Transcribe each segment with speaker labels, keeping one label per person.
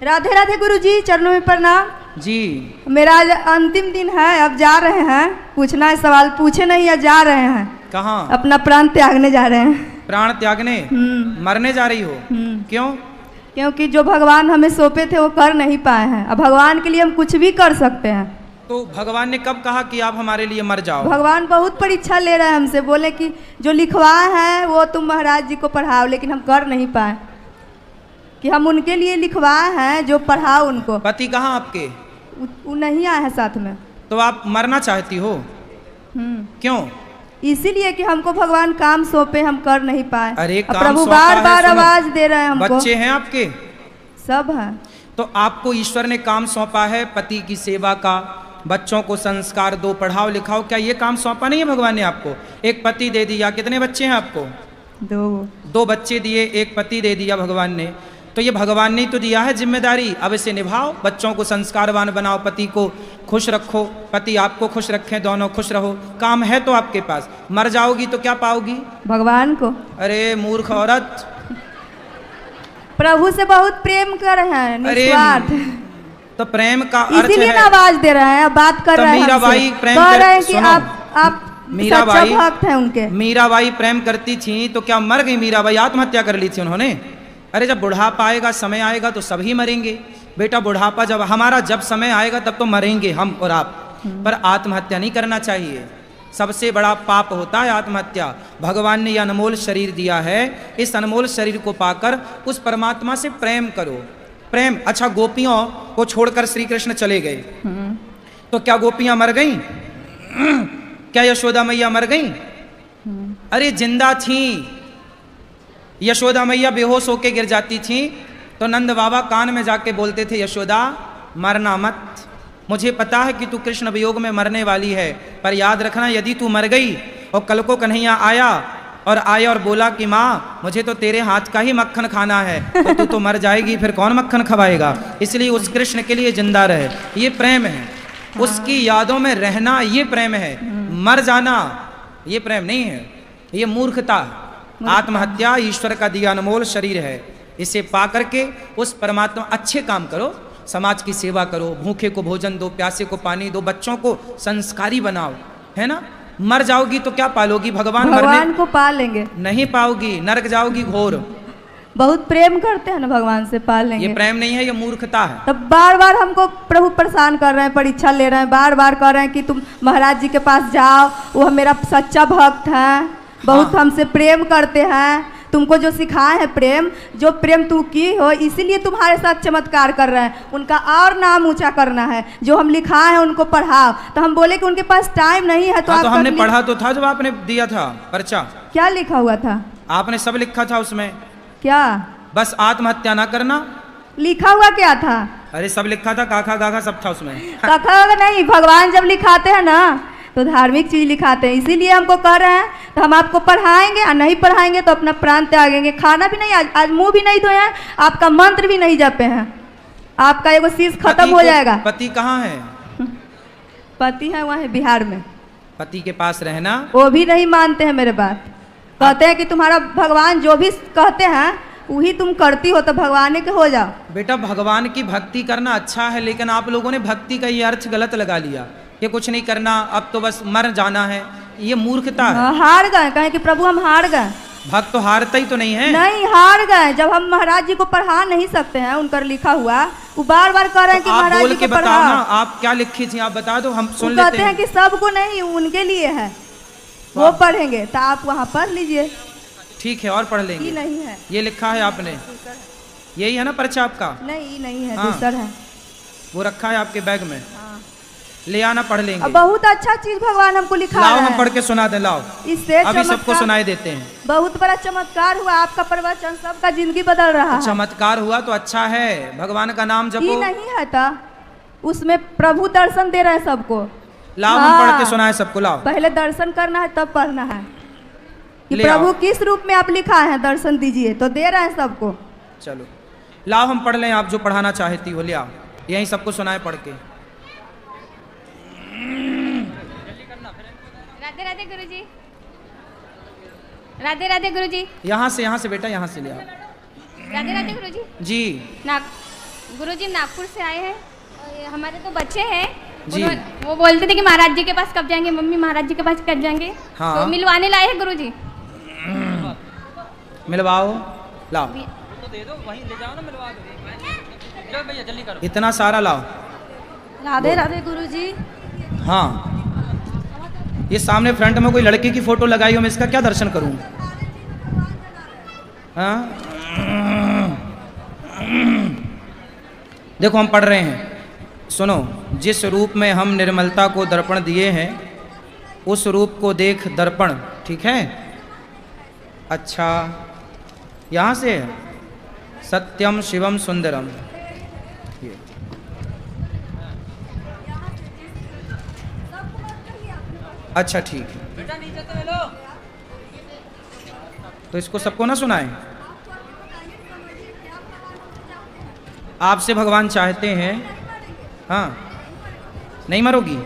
Speaker 1: राधे राधे गुरुजी, चरणों में प्रणाम
Speaker 2: जी।
Speaker 1: मेरा आज अंतिम दिन है, अब जा रहे हैं। पूछना है सवाल, पूछे नहीं या जा रहे हैं?
Speaker 2: कहाँ?
Speaker 1: अपना प्राण त्यागने जा रहे हैं।
Speaker 2: प्राण त्यागने? मरने जा रही हो? क्यों?
Speaker 1: क्योंकि जो भगवान हमें सौंपे थे वो कर नहीं पाए हैं। अब भगवान के लिए हम कुछ भी कर सकते हैं।
Speaker 2: तो भगवान ने कब कहा कि आप हमारे लिए मर जाओ?
Speaker 1: भगवान बहुत परीक्षा ले रहे हैं हमसे, बोले कि जो लिखवाए हैं वो तुम महाराज जी को पढ़ाओ, लेकिन हम कर नहीं पाए कि हम उनके लिए लिखवाए हैं जो पढ़ाओ उनको।
Speaker 2: पति कहाँ आपके?
Speaker 1: वो नहीं आए हैं साथ में।
Speaker 2: तो आप मरना चाहती हो? क्यों?
Speaker 1: इसीलिए कि हमको भगवान काम सौंपे, हम कर नहीं पाए।
Speaker 2: अरे
Speaker 1: प्रभु बार बार आवाज दे रहे हैं हमको।
Speaker 2: बच्चे हैं आपके?
Speaker 1: सब है।
Speaker 2: तो आपको ईश्वर ने काम सौंपा है पति की सेवा का, बच्चों को संस्कार दो, पढ़ाओ लिखाओ। क्या ये काम सौंपा नहीं है भगवान ने आपको? एक पति दे दिया। कितने बच्चे हैं आपको? दो बच्चे दिए, एक पति दे दिया भगवान ने। तो ये भगवान ने तो दिया है जिम्मेदारी, अब इसे निभाओ। बच्चों को संस्कारवान बनाओ, पति को खुश रखो, पति आपको खुश रखें, दोनों खुश रहो। काम है तो आपके पास। मर जाओगी तो क्या पाओगी?
Speaker 1: भगवान को।
Speaker 2: अरे मूर्ख औरत,
Speaker 1: प्रभु से बहुत प्रेम कर रहे हैं, निस्वार्थ।
Speaker 2: तो प्रेम का अर्थ
Speaker 1: इसीलिए
Speaker 2: है,
Speaker 1: आवाज दे रहे हैं, बात कर
Speaker 2: तो
Speaker 1: रहे हैं।
Speaker 2: मीराबाई प्रेम
Speaker 1: कह रहे हैं कि
Speaker 2: सुनो,
Speaker 1: आप
Speaker 2: मीराबाई
Speaker 1: सच्चा भक्त हैं उनके।
Speaker 2: मीराबाई प्रेम करती थी तो क्या मर गई मीराबाई? आत्महत्या कर ली थी उन्होंने? अरे जब बुढ़ापा आएगा, समय आएगा तो सभी मरेंगे बेटा। बुढ़ापा जब हमारा जब समय आएगा तब तो मरेंगे हम और आप, पर आत्महत्या नहीं करना चाहिए। सबसे बड़ा पाप होता है आत्महत्या। भगवान ने यह अनमोल शरीर दिया है, इस अनमोल शरीर को पाकर उस परमात्मा से प्रेम करो। प्रेम। अच्छा, गोपियों को छोड़कर श्री कृष्ण चले गए तो क्या गोपियां मर गईं? क्या यशोदा मैया मर गईं? अरे जिंदा थी। यशोदा मैया बेहोश होके गिर जाती थी तो नंद बाबा कान में जाके बोलते थे, यशोदा मरना मत, मुझे पता है कि तू कृष्ण वियोग में मरने वाली है, पर याद रखना यदि तू मर गई और कल को कन्हैया आया और बोला कि माँ मुझे तो तेरे हाथ का ही मक्खन खाना है, तो तू तो मर जाएगी, फिर कौन मक्खन खवाएगा? इसलिए उस कृष्ण के लिए जिंदा रहे। ये प्रेम है, उसकी यादों में रहना ये प्रेम है। मर जाना ये प्रेम नहीं है, ये मूर्खता। आत्महत्या ईश्वर का दिया अनमोल शरीर है, इसे पा करके उस परमात्मा अच्छे काम करो, समाज की सेवा करो, भूखे को भोजन दो, प्यासे को पानी दो, बच्चों को संस्कारी बनाओ, है ना? मर जाओगी तो क्या पालोगी? भगवान
Speaker 1: को पाल लेंगे? नहीं
Speaker 2: पाओगी, नरक जाओगी घोर।
Speaker 1: बहुत प्रेम करते हैं ना भगवान से, पाल लेंगे।
Speaker 2: ये प्रेम नहीं है, ये मूर्खता है।
Speaker 1: तब बार बार हमको प्रभु परेशान कर रहे हैं, परीक्षा ले रहे हैं, बार बार कह रहे हैं कि तुम महाराज जी के पास जाओ, वो मेरा सच्चा भक्त है, बहुत हमसे प्रेम करते हैं, तुमको जो सिखाए हैं प्रेम, जो प्रेम तू की हो, इसीलिए तुम्हारे साथ चमत्कार कर रहे हैं। उनका और नाम ऊंचा करना है, जो हम लिखाए हैं उनको पढ़ाओ। तो हम बोले कि उनके पास टाइम नहीं है। तो
Speaker 2: हमने पढ़ा तो था जब आपने दिया था पर्चा।
Speaker 1: क्या लिखा हुआ था?
Speaker 2: आपने सब लिखा था उसमें।
Speaker 1: क्या?
Speaker 2: बस आत्महत्या ना करना।
Speaker 1: लिखा हुआ क्या था?
Speaker 2: अरे सब लिखा था, काका गाखा सब था उसमें।
Speaker 1: काका नहीं, भगवान जब लिखाते हैं ना तो धार्मिक चीज लिखाते हैं, इसीलिए हमको कह रहे हैं। तो हम आपको पढ़ाएंगे और नहीं पढ़ाएंगे तो अपना प्राण त्यागेंगे। खाना भी नहीं, आज मुंह भी नहीं धोए हैं, आपका मंत्र भी नहीं जपे हैं, आपका एगो शीश खत्म हो जाएगा।
Speaker 2: पति कहाँ है?
Speaker 1: पति है वहाँ बिहार में।
Speaker 2: पति के पास रहना।
Speaker 1: वो भी नहीं मानते हैं मेरे बात, कहते हैं कि तुम्हारा भगवान जो भी कहते हैं वही तुम करती हो, तो भगवान के हो जाओ।
Speaker 2: बेटा भगवान की भक्ति करना अच्छा है, लेकिन आप लोगों ने भक्ति का ये अर्थ गलत लगा लिया कि कुछ नहीं करना, अब तो बस मर जाना है। ये मूर्खता है।
Speaker 1: हार गए, कहें कि प्रभु हम हार गए।
Speaker 2: भक्त तो हारता ही तो नहीं है।
Speaker 1: नहीं, हार गए। जब हम महाराज जी को पढ़ा नहीं सकते हैं, उनका लिखा हुआ वो बार बार कह रहे हैं कि महाराज जी को पढ़ा।
Speaker 2: आप क्या लिखी थी आप बता दो, हम सुन लेते हैं।
Speaker 1: कहते हैं कि सबको नहीं, उनके लिए है, वो पढ़ेंगे, तो आप वहाँ पढ़ लीजिए।
Speaker 2: ठीक है, और पढ़ लेंगे।
Speaker 1: नहीं है,
Speaker 2: ये लिखा है आपने, यही है ना पर्चा आपका?
Speaker 1: नहीं है, दूसरा है।
Speaker 2: वो रखा है आपके बैग में, ले आना, पढ़ लेंगे।
Speaker 1: बहुत अच्छा चीज भगवान हमको लिखा है।
Speaker 2: लाओ हम पढ़ के सुना दे, लाओ।
Speaker 1: इससे
Speaker 2: अभी सबको सुनाई देते हैं।
Speaker 1: बहुत बड़ा चमत्कार हुआ, आपका प्रवचन सबका जिंदगी बदल रहा है।
Speaker 2: चमत्कार हुआ तो अच्छा है, भगवान का नाम जपो।
Speaker 1: नहीं है था, उसमें प्रभु दर्शन दे रहे हैं सबको।
Speaker 2: लाओ हम पढ़ के सुनाए सबको, लाओ।
Speaker 1: पहले दर्शन करना है तब पढ़ना है कि प्रभु किस रूप में आप लिखा है, दर्शन दीजिए, तो दे रहे हैं सबको।
Speaker 2: चलो लाओ हम पढ़ लें, आप जो पढ़ाना चाहती हो ले आओ, यही सबको सुनाए पढ़ के।
Speaker 3: राधे राधे गुरुजी, राधे राधे गुरुजी।
Speaker 2: यहाँ से बेटा, यहाँ से ले आओ।
Speaker 3: राधे राधे गुरुजी।
Speaker 2: जी।
Speaker 3: नाक गुरुजी नागपुर से आए हैं और हमारे तो बच्चे हैं
Speaker 2: जी।
Speaker 3: वो बोलते थे कि महाराज जी के पास कब जाएंगे, मम्मी महाराज जी के पास कब जाएंगे।
Speaker 2: हाँ।
Speaker 3: तो मिलवाने लाए हैं गुरुजी।
Speaker 2: मिलवाओ, लाओ,
Speaker 4: तो दे दो, वहीं ले जाओ ना, मिलवा दो। चलो भैया जल्दी करो।
Speaker 2: इतना सारा लाओ।
Speaker 1: राधे राधे गुरुजी।
Speaker 2: हाँ, ये सामने फ्रंट में कोई लड़की की फोटो लगाई हो, मैं इसका क्या दर्शन करूं? हाँ? देखो हम पढ़ रहे हैं, सुनो। जिस रूप में हम निर्मलता को दर्पण दिए हैं, उस रूप को देख दर्पण, ठीक है? अच्छा, यहाँ से है। सत्यम शिवम सुंदरम, ये। अच्छा ठीक है,
Speaker 4: बेटा नीचे तो ले लो।
Speaker 2: तो इसको सबको ना सुनाए। आपसे भगवान चाहते हैं, हाँ, नहीं मरोगी?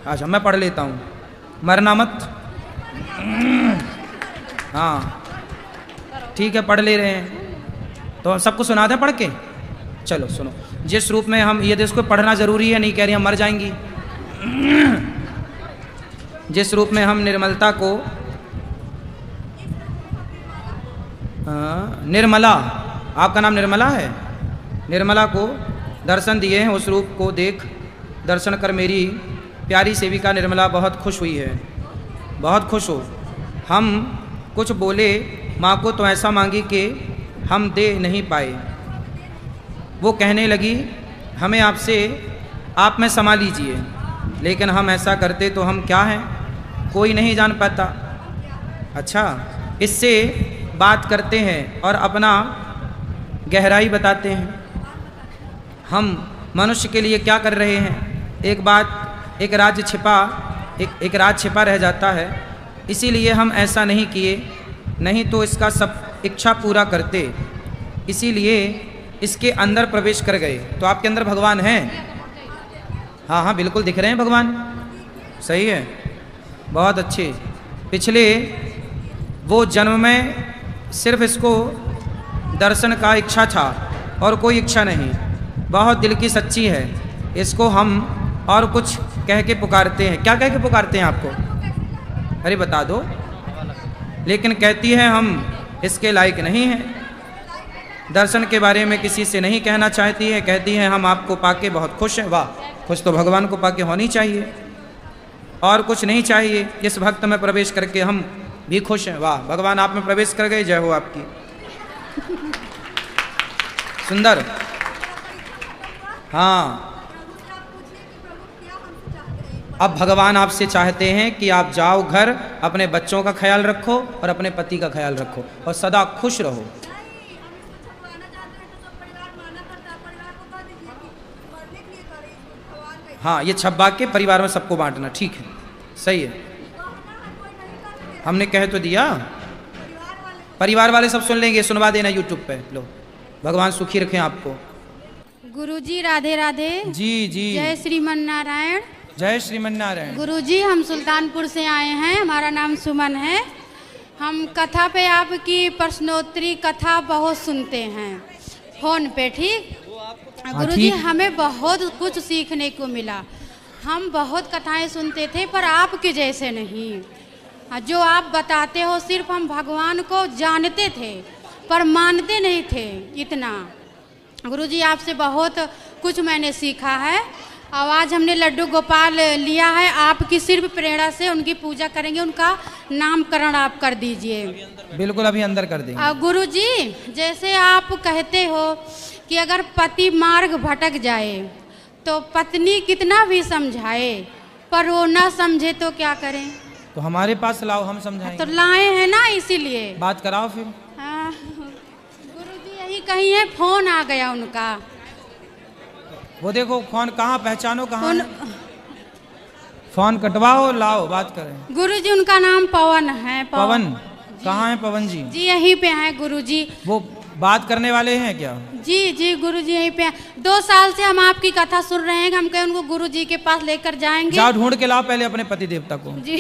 Speaker 2: अच्छा मैं पढ़ लेता हूँ, मरना मत। हाँ ठीक है, पढ़ ले रहे हैं तो हम सबको सुना दें पढ़ के। चलो सुनो। जिस रूप में हम, ये इसको पढ़ना जरूरी है, नहीं कह रही हम मर जाएंगी। जिस रूप में हम निर्मलता को, निर्मला, आपका नाम निर्मला है, निर्मला को दर्शन दिए हैं, उस रूप को देख दर्शन कर मेरी प्यारी सेविका निर्मला बहुत खुश हुई है, बहुत खुश हो। हम कुछ बोले माँ को तो ऐसा मांगी कि हम दे नहीं पाए। वो कहने लगी हमें आपसे, आप में समा लीजिए, लेकिन हम ऐसा करते तो हम क्या हैं, कोई नहीं जान पाता। अच्छा, इससे बात करते हैं और अपना गहराई बताते हैं। हम मनुष्य के लिए क्या कर रहे हैं, एक बात, एक राज छिपा रह जाता है, इसीलिए हम ऐसा नहीं किए, नहीं तो इसका सब इच्छा पूरा करते, इसीलिए इसके अंदर प्रवेश कर गए। तो आपके अंदर भगवान हैं? हाँ हाँ बिल्कुल दिख रहे हैं भगवान, सही है, बहुत अच्छे। पिछले वो जन्म में सिर्फ इसको दर्शन का इच्छा था और कोई इच्छा नहीं, बहुत दिल की सच्ची है। इसको हम और कुछ कह के पुकारते हैं, क्या कह के पुकारते हैं आपको? अरे बता दो। लेकिन कहती है हम इसके लायक नहीं हैं, दर्शन के बारे में किसी से नहीं कहना चाहती है, कहती है हम आपको पाके बहुत खुश हैं। वाह, खुश तो भगवान को पाके होनी चाहिए, और कुछ नहीं चाहिए। इस भक्त में प्रवेश करके हम भी खुश हैं। वाह, भगवान आप में प्रवेश कर गए, जय हो आपकी। सुंदर। हाँ, अब भगवान आपसे चाहते हैं कि आप जाओ घर, अपने बच्चों का ख्याल रखो और अपने पति का ख्याल रखो और सदा खुश रहो। हाँ, ये छब्बा के परिवार में सबको बांटना, ठीक है, सही है। हमने कह तो दिया, परिवार वाले सब सुन लेंगे, सुनवा देना यूट्यूब पे। लो, भगवान सुखी रखें आपको।
Speaker 5: गुरुजी राधे राधे।
Speaker 2: जी जी,
Speaker 5: जय श्रीमन नारायण।
Speaker 2: जय श्रीमन नारायण।
Speaker 5: गुरुजी हम सुल्तानपुर से आए हैं, हमारा नाम सुमन है। हम कथा पे आपकी प्रश्नोत्तरी कथा बहुत सुनते हैं फोन पे, ठीक? गुरुजी हमें बहुत कुछ सीखने को मिला। हम बहुत कथाएं सुनते थे पर आपके जैसे नहीं। जो आप बताते हो सिर्फ हम भगवान को जानते थे पर मानते नहीं थे इतना। गुरुजी आपसे बहुत कुछ मैंने सीखा है। और आज हमने लड्डू गोपाल लिया है, आपकी सिर्फ प्रेरणा से उनकी पूजा करेंगे, उनका नामकरण आप कर दीजिए।
Speaker 2: बिल्कुल, अभी अंदर कर देंगे।
Speaker 5: गुरुजी जैसे आप कहते हो कि अगर पति मार्ग भटक जाए तो पत्नी कितना भी समझाए पर वो ना समझे तो क्या करें?
Speaker 2: तो हमारे पास लाओ, हम समझाएंगे।
Speaker 5: तो लाए हैं ना, इसीलिए
Speaker 2: बात कराओ फिर।
Speaker 5: हाँ, गुरुजी यही कहीं है, फोन आ गया उनका।
Speaker 2: वो देखो फोन कहाँ, पहचानो कहाँ है? फोन कटवाओ, लाओ, बात करें।
Speaker 5: गुरुजी उनका नाम पवन है।
Speaker 2: पवन कहाँ है पवन जी?
Speaker 5: जी यहीं पे हैं गुरुजी।
Speaker 2: वो बात करने वाले हैं क्या?
Speaker 5: जी जी गुरुजी यहीं पे हैं। 2 साल से हम आपकी कथा सुन रहे हैं, हम कहे उनको गुरुजी के पास लेकर जाएंगे।
Speaker 2: जाओ ढूंढ के लाओ पहले अपने पति देवता को,
Speaker 5: जी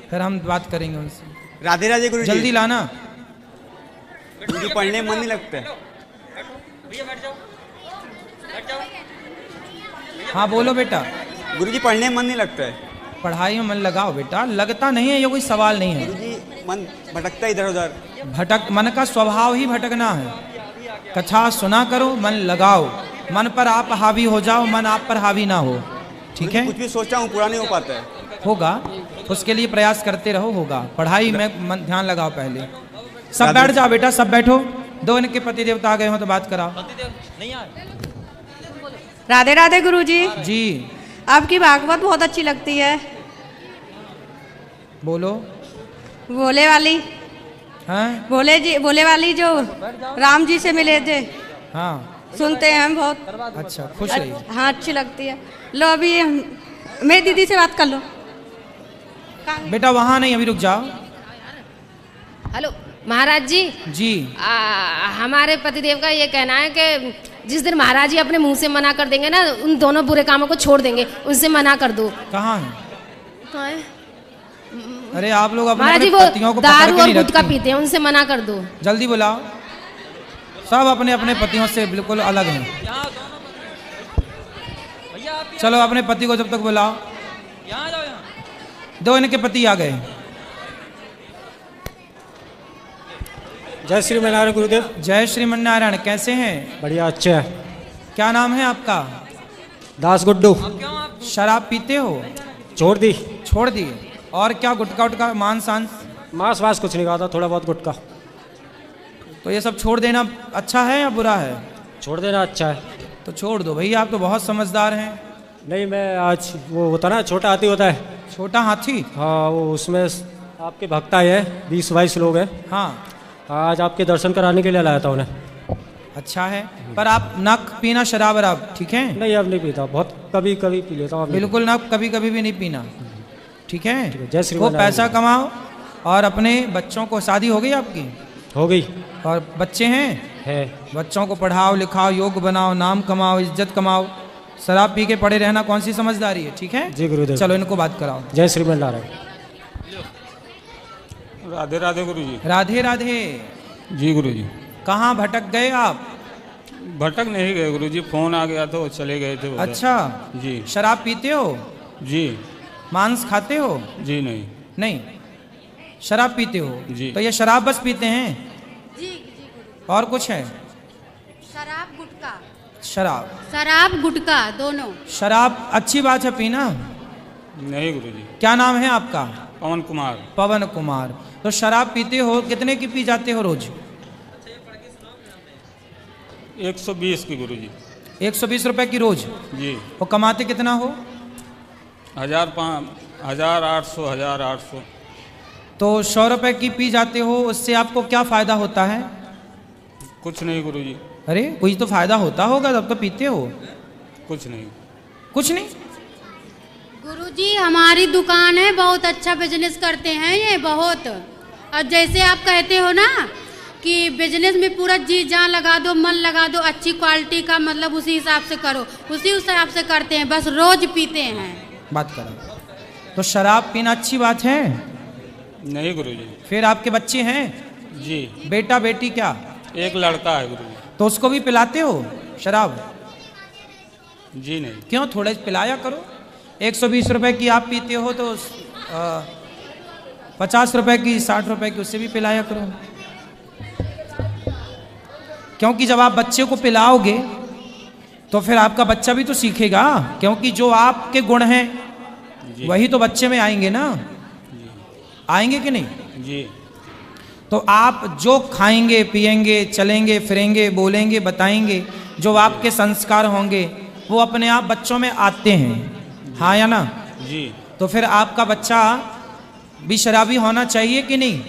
Speaker 2: फिर हम बात करेंगे उनसे।
Speaker 6: राधे राधे गुरुजी।
Speaker 2: जल्दी लाना।
Speaker 6: मुझे पढ़ने में मन नहीं लगता है।
Speaker 4: भैया बैठ जाओ, बैठ जाओ।
Speaker 2: हाँ बोलो बेटा।
Speaker 6: गुरुजी पढ़ने में मन नहीं लगता है।
Speaker 2: पढ़ाई में मन लगाओ बेटा। लगता नहीं है, ये कोई सवाल नहीं है।
Speaker 6: गुरुजी मन भटकता है इधर उधर।
Speaker 2: भटक, मन का स्वभाव ही भटकना है। कथा सुना करो, मन लगाओ, मन पर आप हावी हो जाओ, मन आप पर हावी ना हो। ठीक है,
Speaker 6: कुछ भी सोचता हूँ पूरा नहीं हो पाता है।
Speaker 2: होगा, उसके लिए प्रयास करते रहो, होगा। पढ़ाई में मन ध्यान लगाओ पहले। सब बैठ जाओ बेटा, सब बैठो। दो इनके पति देवता आ गए हो तो बात कराओ।
Speaker 4: नहीं आ
Speaker 7: राधे राधे गुरुजी।
Speaker 2: जी
Speaker 7: आपकी भागवत बहुत अच्छी लगती है।
Speaker 2: बोलो।
Speaker 7: भोले वाली,
Speaker 2: हैं?
Speaker 7: भोले वाली जो राम जी से मिले थे,
Speaker 2: हाँ
Speaker 7: सुनते हैं हम बहुत।
Speaker 2: अच्छा, खुश रहिए।
Speaker 7: हाँ अच्छी लगती है। लो अभी मेरी दीदी से बात कर लो।
Speaker 2: बेटा वहाँ नहीं, अभी रुक जाओ।
Speaker 8: हेलो महाराज जी।
Speaker 2: जी
Speaker 8: हमारे पतिदेव का ये कहना है कि जिस दिन महाराज जी अपने मुंह से मना कर देंगे ना, उन दोनों बुरे कामों को छोड़ देंगे, उनसे मना कर दो।
Speaker 2: कहाँ है?
Speaker 8: कहाँ है?
Speaker 2: अरे आप लोग अपने
Speaker 8: महाराज जी
Speaker 2: अपने
Speaker 8: वो
Speaker 2: पतियों को पकड़
Speaker 8: दारू
Speaker 2: के
Speaker 8: और
Speaker 2: नहीं
Speaker 8: गुटखा
Speaker 2: रखती।
Speaker 8: पीते हैं, उनसे मना कर दो।
Speaker 2: जल्दी बुलाओ। सब अपने अपने पतियों से बिल्कुल अलग हैं।
Speaker 4: यहाँ दोनों भैया आप
Speaker 2: चलो अपने पति को जब तक बुलाओ।
Speaker 4: यहाँ जाओ, यहाँ।
Speaker 2: दो इनके पति आ गए।
Speaker 9: जय श्री नारायण गुरुदेव।
Speaker 2: जय श्रीमन्नारायण। कैसे हैं?
Speaker 9: बढ़िया, अच्छे हैं।
Speaker 2: क्या नाम है आपका?
Speaker 9: दास गुड्डू।
Speaker 2: शराब पीते हो?
Speaker 9: छोड़ दी।
Speaker 2: छोड़ दिए। और क्या गुटखा उटका, मांस सांस?
Speaker 9: मांस वास कुछ नहीं खाता, थोड़ा बहुत गुटखा।
Speaker 2: तो ये सब छोड़ देना अच्छा है या बुरा है?
Speaker 9: छोड़ देना अच्छा है।
Speaker 2: तो छोड़ दो भैया, आप तो बहुत समझदार हैं।
Speaker 9: नहीं, मैं आज वो होता ना, छोटा हाथी होता है।
Speaker 2: छोटा हाथी?
Speaker 9: हाँ, वो उसमें आपके भक्त आए हैं, 20-22 लोग हैं।
Speaker 2: हाँ।
Speaker 9: आज आपके दर्शन कराने के लिए लाया था उन्हें।
Speaker 2: अच्छा है, पर आप ना पीना शराब वराब, ठीक है?
Speaker 9: नहीं, अब नहीं पीता, बहुत कभी कभी पी लेता हूँ।
Speaker 2: बिल्कुल ना, कभी कभी भी नहीं पीना, ठीक है?
Speaker 9: जय श्री
Speaker 2: वो
Speaker 9: नारायण।
Speaker 2: पैसा कमाओ और अपने बच्चों को, शादी हो गई आपकी?
Speaker 9: हो गई
Speaker 2: और बच्चे हैं?
Speaker 9: है।
Speaker 2: बच्चों को पढ़ाओ लिखाओ, योग बनाओ, नाम कमाओ, इज्जत कमाओ। शराब पी के पड़े रहना कौन सी समझदारी है, ठीक है?
Speaker 9: जी गुरुदेव।
Speaker 2: चलो इनको बात कराओ।
Speaker 9: जय श्री नारायण।
Speaker 6: राधे राधे गुरुजी।
Speaker 2: राधे राधे।
Speaker 6: जी गुरुजी।
Speaker 2: कहाँ भटक गए आप?
Speaker 6: भटक नहीं गए गुरुजी, फोन आ गया तो चले गए थे उधर।
Speaker 2: अच्छा
Speaker 6: जी।
Speaker 2: शराब पीते हो?
Speaker 6: जी।
Speaker 2: मांस खाते हो?
Speaker 6: जी नहीं।
Speaker 2: नहीं, शराब पीते हो?
Speaker 6: जी।
Speaker 2: तो ये शराब बस पीते हैं?
Speaker 5: जी
Speaker 2: और कुछ है?
Speaker 5: शराब गुटखा।
Speaker 2: शराब
Speaker 5: गुटखा दोनों।
Speaker 2: शराब अच्छी बात है पीना।
Speaker 6: नहीं गुरुजी।
Speaker 2: क्या नाम है आपका?
Speaker 6: पवन कुमार।
Speaker 2: पवन कुमार। तो शराब पीते हो, कितने की पी जाते हो रोज?
Speaker 6: 120 की गुरुजी।
Speaker 2: 120 रुपए की रोज?
Speaker 6: जी।
Speaker 2: और कमाते कितना हो?
Speaker 6: 1800 1800।
Speaker 2: तो 100 रुपए की पी जाते हो, उससे आपको क्या फायदा होता है?
Speaker 6: कुछ नहीं गुरुजी।
Speaker 2: अरे कुछ तो फायदा होता होगा, तब तो पीते हो।
Speaker 6: कुछ नहीं।
Speaker 2: कुछ नहीं?
Speaker 5: गुरुजी हमारी दुकान है, बहुत अच्छा बिजनेस करते हैं ये, बहुत। और जैसे आप कहते हो ना कि बिजनेस में पूरा जी जान लगा दो, मन लगा दो, अच्छी क्वालिटी का, मतलब उसी हिसाब से करो, उसी हिसाब से करते हैं, बस रोज पीते हैं।
Speaker 2: बात करो। तो शराब पीना अच्छी बात है?
Speaker 6: नहीं गुरुजी।
Speaker 2: फिर आपके बच्चे हैं?
Speaker 6: जी।
Speaker 2: बेटा बेटी क्या?
Speaker 6: एक लड़का है गुरुजी।
Speaker 2: तो उसको भी पिलाते हो शराब?
Speaker 6: जी नहीं।
Speaker 2: क्यों, थोड़े पिलाया करो। 120 रुपए की आप पीते हो तो 50 रुपए की, 60 रुपए की उससे भी पिलाया करो। क्योंकि जब आप बच्चे को पिलाओगे तो फिर आपका बच्चा भी तो सीखेगा, क्योंकि जो आपके गुण हैं वही तो बच्चे में आएंगे ना। आएंगे कि नहीं?
Speaker 6: जी।
Speaker 2: तो आप जो खाएंगे पिएंगे, चलेंगे फिरेंगे, बोलेंगे बताएंगे, जो आपके संस्कार होंगे वो अपने आप बच्चों में आते हैं, हाँ या ना?
Speaker 6: जी।
Speaker 2: तो फिर आपका बच्चा भी शराबी होना चाहिए कि नहीं?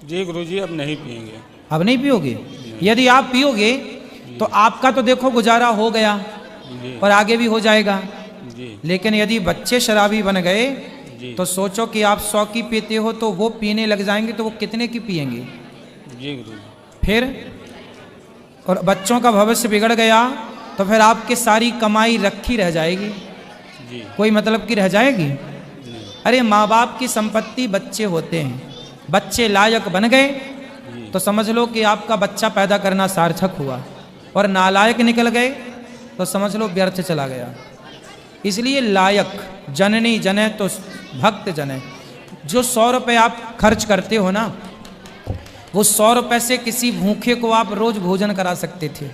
Speaker 6: जी गुरुजी, अब नहीं पिएंगे।
Speaker 2: अब नहीं पियोगे? यदि आप पियोगे तो आपका तो देखो गुजारा हो गया और आगे भी हो जाएगा।
Speaker 6: जी।
Speaker 2: लेकिन यदि बच्चे शराबी बन गए
Speaker 6: जी।
Speaker 2: तो सोचो कि आप 100 की पीते हो तो वो पीने लग जाएंगे तो वो कितने की पिएंगे?
Speaker 6: जी गुरुजी।
Speaker 2: फिर और बच्चों का भविष्य बिगड़ गया तो फिर आपकी सारी कमाई रखी रह जाएगी,
Speaker 6: जी।
Speaker 2: कोई मतलब की रह जाएगी? अरे माँ बाप की संपत्ति बच्चे होते हैं, बच्चे लायक बन गए तो समझ लो कि आपका बच्चा पैदा करना सार्थक हुआ, और नालायक निकल गए तो समझ लो व्यर्थ चला गया। इसलिए लायक जननी जने तो भक्त जने। जो 100 रुपये आप खर्च करते हो ना, वो 100 रुपये से किसी भूखे को आप रोज भोजन करा सकते थे।